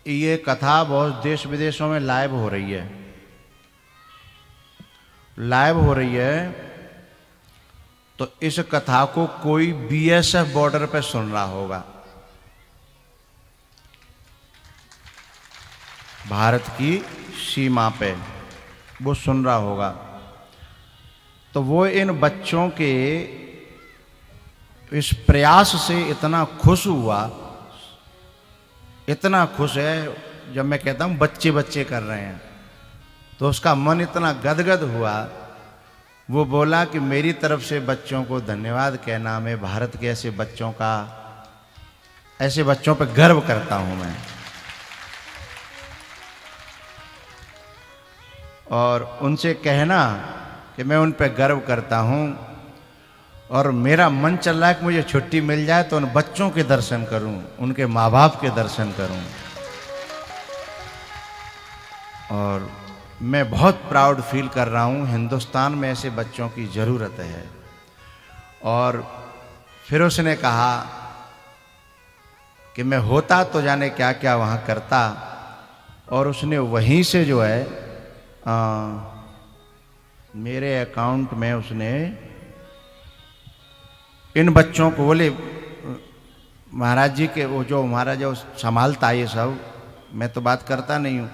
ये कथा बहुत देश विदेशों में लाइव हो रही है, लाइव हो रही है। तो इस कथा को कोई बीएसएफ बॉर्डर पे सुन रहा होगा, भारत की सीमा पे वो सुन रहा होगा। तो वो इन बच्चों के इस प्रयास से इतना खुश हुआ, इतना खुश है, जब मैं कहता हूँ बच्चे बच्चे कर रहे हैं, तो उसका मन इतना गदगद हुआ, वो बोला कि मेरी तरफ से बच्चों को धन्यवाद कहना, मैं भारत के ऐसे बच्चों का, ऐसे बच्चों पर गर्व करता हूँ मैं। और उनसे कहना कि मैं उन पर गर्व करता हूँ, और मेरा मन चल रहा है कि मुझे छुट्टी मिल जाए तो उन बच्चों के दर्शन करूं, उनके माँ बाप के दर्शन करूं। और मैं बहुत प्राउड फील कर रहा हूं, हिंदुस्तान में ऐसे बच्चों की ज़रूरत है। और फिर उसने कहा कि मैं होता तो जाने क्या क्या वहाँ करता। और उसने वहीं से जो है मेरे अकाउंट में उसने इन बच्चों को, बोले महाराज जी के, वो जो महाराज जो संभालता है ये सब, मैं तो बात करता नहीं हूँ,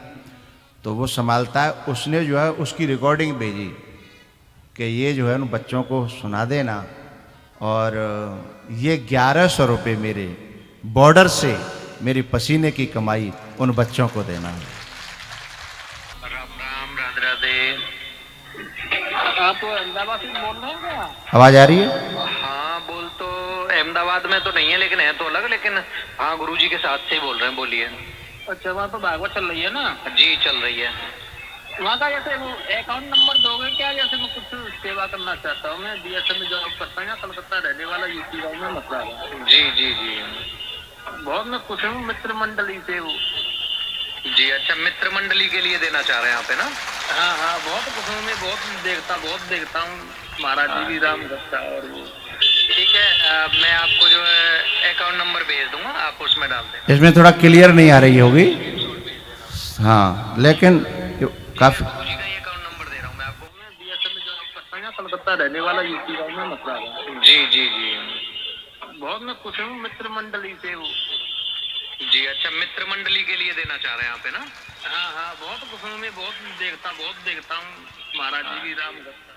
तो वो संभालता है, उसने जो है उसकी रिकॉर्डिंग भेजी कि ये जो है उन बच्चों को सुना देना, और ये 1100 रुपये मेरे बॉर्डर से मेरी पसीने की कमाई उन बच्चों को देना है। राम राम, राधे राधे। आप अहमदाबाद से बोल रहे हैं क्या? आवाज़ आ रही है? हाँ, बोल तो अहमदाबाद में तो नहीं है, लेकिन है तो अलग, लेकिन हाँ गुरुजी के साथ से ही बोल रहे हैं, बोलिए। अच्छा, वहाँ तो भागवत चल रही है ना? जी चल रही है। वहाँ का जैसे वो अकाउंट नंबर दोगे क्या? जैसे मैं कुछ सेवा करना चाहता हूँ, मैं बीएसएफ में जॉब करता हूँ, कलकत्ता रहने वाला, यूपी गाँव में मसला है। जी जी जी, बहुत मैं खुश हूँ मित्र मंडली से वो। जी अच्छा, मित्र मंडली के लिए देना चाह रहे हैं आप, है ना? हाँ हाँ, बहुत खुश हूँ मैं, बहुत देखता हूँ, महाराज जी भी राम भक्त और वो। ठीक है, मैं आपको जो है अकाउंट नंबर भेज दूंगा, आप उसमें डाल दें। इसमें थोड़ा क्लियर नहीं आ रही होगी, हाँ, लेकिन काफी। गुरुजी का ये अकाउंट नंबर दे रहा हूँ मैं आपको। मैं बीएसएफ में जॉब करता हूँ, कलकत्ता रहने वाला, यूपी गाँव में मसला है। जी जी जी, बहुत मैं खुश हूँ मित्र मंडली से वो। जी अच्छा, मित्र मंडली के लिए देना चाह रहे हैं आप, है ना? हाँ हाँ, बहुत खुश हूँ मैं, बहुत देखता हूँ, महाराज जी भी राम भक्त।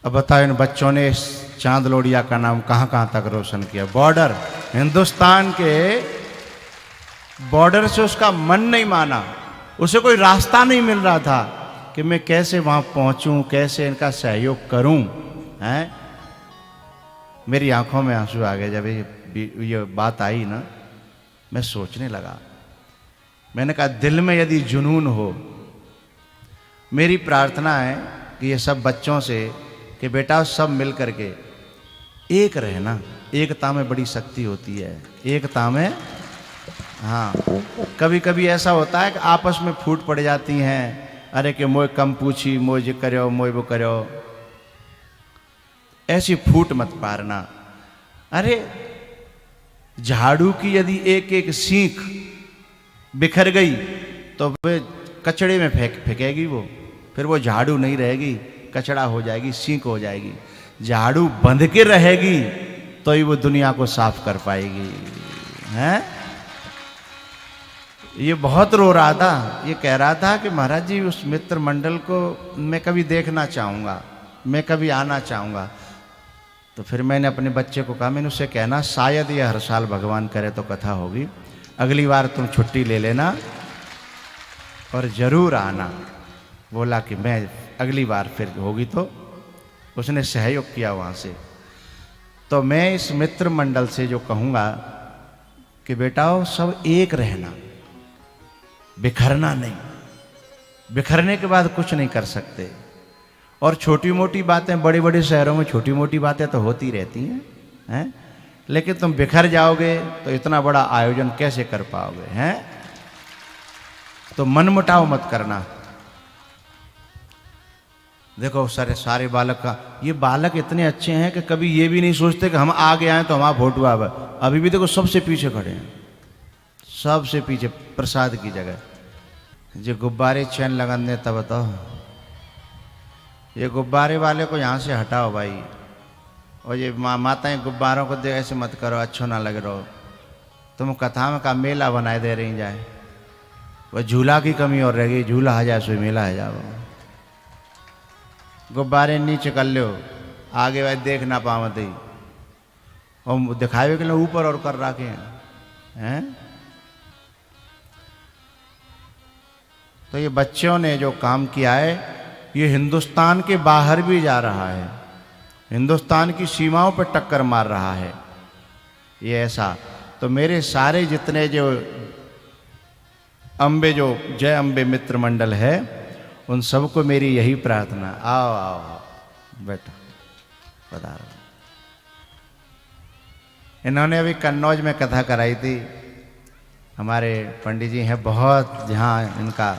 अब बताओ, इन बच्चों ने इस चांद लोडिया का नाम कहाँ कहाँ तक रोशन किया। बॉर्डर, हिंदुस्तान के बॉर्डर से उसका मन नहीं माना, उसे कोई रास्ता नहीं मिल रहा था कि मैं कैसे वहाँ पहुँचूँ, कैसे इनका सहयोग करूँ, हैं। मेरी आंखों में आंसू आ गए जब ये बात आई ना। मैं सोचने लगा, मैंने कहा दिल में यदि जुनून हो, मेरी प्रार्थना है कि ये सब बच्चों से कि बेटा सब मिल करके एक रहना, एकता में बड़ी शक्ति होती है, एकता में। हाँ, कभी कभी ऐसा होता है कि आपस में फूट पड़ जाती हैं, अरे कि मोए कम पूछी, मोए जो करो, मोए वो करो, ऐसी फूट मत पारना। अरे झाड़ू की यदि एक एक सीख बिखर गई तो वे कचड़े में फेंकेगी वो, फिर वो झाड़ू नहीं रहेगी, कचड़ा हो जाएगी, सीख हो जाएगी। झाड़ू बंध के रहेगी तो ही वो दुनिया को साफ कर पाएगी, हैं। ये बहुत रो रहा था, ये कह रहा था कि महाराज जी उस मित्र मंडल को मैं कभी देखना चाहूँगा, मैं कभी आना चाहूँगा। तो फिर मैंने अपने बच्चे को कहा, मैंने उससे कहना शायद ये हर साल भगवान करे तो कथा होगी, अगली बार तुम छुट्टी ले लेना और ज़रूर आना। बोला कि मैं अगली बार फिर होगी तो। उसने सहयोग किया वहाँ से। तो मैं इस मित्र मंडल से जो कहूँगा कि बेटाओ सब एक रहना, बिखरना नहीं, बिखरने के बाद कुछ नहीं कर सकते। और छोटी मोटी बातें, बड़े बड़े शहरों में छोटी मोटी बातें तो होती रहती हैं, लेकिन तुम बिखर जाओगे तो इतना बड़ा आयोजन कैसे कर पाओगे, हैं। तो मनमुटाव मत करना। देखो सारे सारे बालक का, ये बालक इतने अच्छे हैं कि कभी ये भी नहीं सोचते कि हम आगे आए तो हमारा फोटो आवे। अभी भी देखो सबसे पीछे खड़े हैं, सबसे पीछे प्रसाद की जगह। जो गुब्बारे चैन लगाने तब बताओ, ये गुब्बारे वाले को यहाँ से हटाओ भाई। और ये माताएं गुब्बारों को दे ऐसे मत करो, अच्छो ना लग रहो। तुम कथा में का मेला बनाए दे रही जाए, वह झूला की कमी और रह गई, झूला आ जाए सो मेला आ जाओ। गुब्बारे नीचे कर लो, आगे भाई देख ना पावती, और दिखावे के लिए ऊपर और कर रखे हैं। तो ये बच्चों ने जो काम किया है, ये हिंदुस्तान के बाहर भी जा रहा है, हिंदुस्तान की सीमाओं पर टक्कर मार रहा है ये ऐसा। तो मेरे सारे जितने जो अम्बे, जो जय अम्बे मित्र मंडल है, उन सबको मेरी यही प्रार्थना, आओ आओ आओ बेटा पधारो। इन्होंने अभी कन्नौज में कथा कराई थी, हमारे पंडित जी हैं बहुत, जहाँ इनका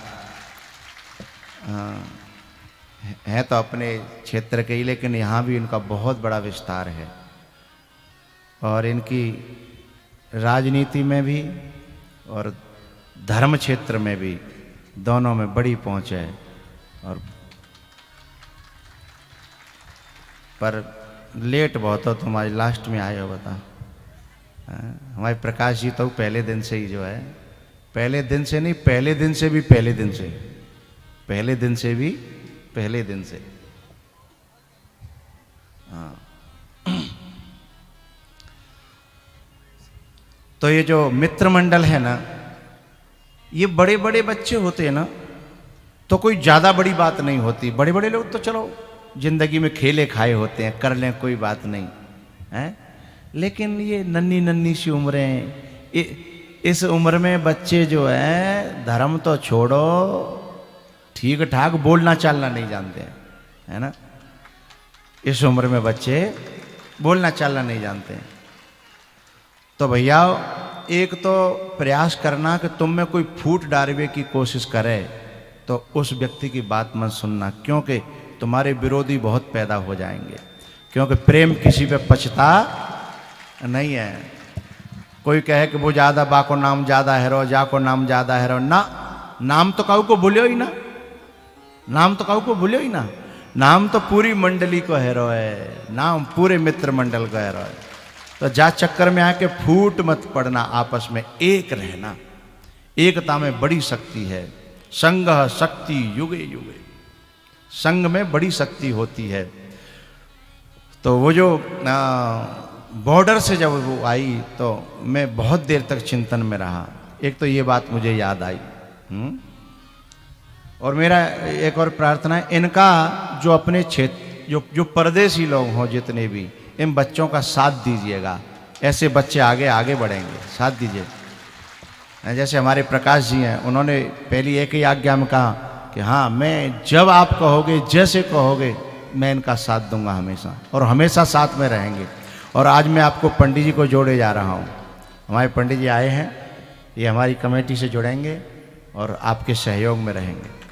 है तो अपने क्षेत्र के ही, लेकिन यहाँ भी इनका बहुत बड़ा विस्तार है। और इनकी राजनीति में भी और धर्म क्षेत्र में भी, दोनों में बड़ी पहुँच है। और पर लेट बहुत हो तुम, आज लास्ट में आए हो बता। हमारे प्रकाश जी तो पहले दिन से ही जो है, पहले दिन से नहीं, पहले दिन से भी पहले दिन से, पहले दिन से भी पहले दिन से। हाँ तो ये जो मित्र मंडल है ना, ये बड़े बड़े बच्चे होते हैं ना, तो कोई ज़्यादा बड़ी बात नहीं होती। बड़े बड़े लोग तो चलो जिंदगी में खेले खाए होते हैं, कर लें, कोई बात नहीं है। लेकिन ये नन्ही नन्ही सी उम्रें, इस उम्र में बच्चे जो हैं, धर्म तो छोड़ो, ठीक ठाक बोलना चालना नहीं जानते हैं, है ना। इस उम्र में बच्चे बोलना चालना नहीं जानते हैं। तो भैया एक तो प्रयास करना कि तुम में कोई फूट डालने की कोशिश करे, तो उस व्यक्ति की बात मत सुनना, क्योंकि तुम्हारे विरोधी बहुत पैदा हो जाएंगे। क्योंकि प्रेम किसी पे पछता नहीं है। कोई कहे कि वो ज़्यादा बाको नाम ज़्यादा है रो, जाको नाम ज़्यादा है रो, ना, नाम तो काऊ को भूलो ही ना, नाम तो काऊ को भूलो ही ना। नाम तो पूरी मंडली को हैरो है, नाम पूरे मित्र मंडल को हैरो है। तो जा चक्कर में आके फूट मत पड़ना, आपस में एक रहना। एकता में बड़ी शक्ति है। संग शक्ति युगे युगे, संग में बड़ी शक्ति होती है। तो वो जो बॉर्डर से जब वो आई तो मैं बहुत देर तक चिंतन में रहा। एक तो ये बात मुझे याद आई। और मेरा एक और प्रार्थना है, इनका जो अपने क्षेत्र जो परदेसी लोग हों जितने भी, इन बच्चों का साथ दीजिएगा। ऐसे बच्चे आगे आगे बढ़ेंगे, साथ दीजिए। जैसे हमारे प्रकाश जी हैं, उन्होंने पहली एक ही आज्ञा में कहा कि हाँ, मैं जब आप कहोगे, जैसे कहोगे, मैं इनका साथ दूंगा हमेशा, और हमेशा साथ में रहेंगे। और आज मैं आपको पंडित जी को जोड़े जा रहा हूँ। हमारे पंडित जी आए हैं, ये हमारी कमेटी से जुड़ेंगे और आपके सहयोग में रहेंगे।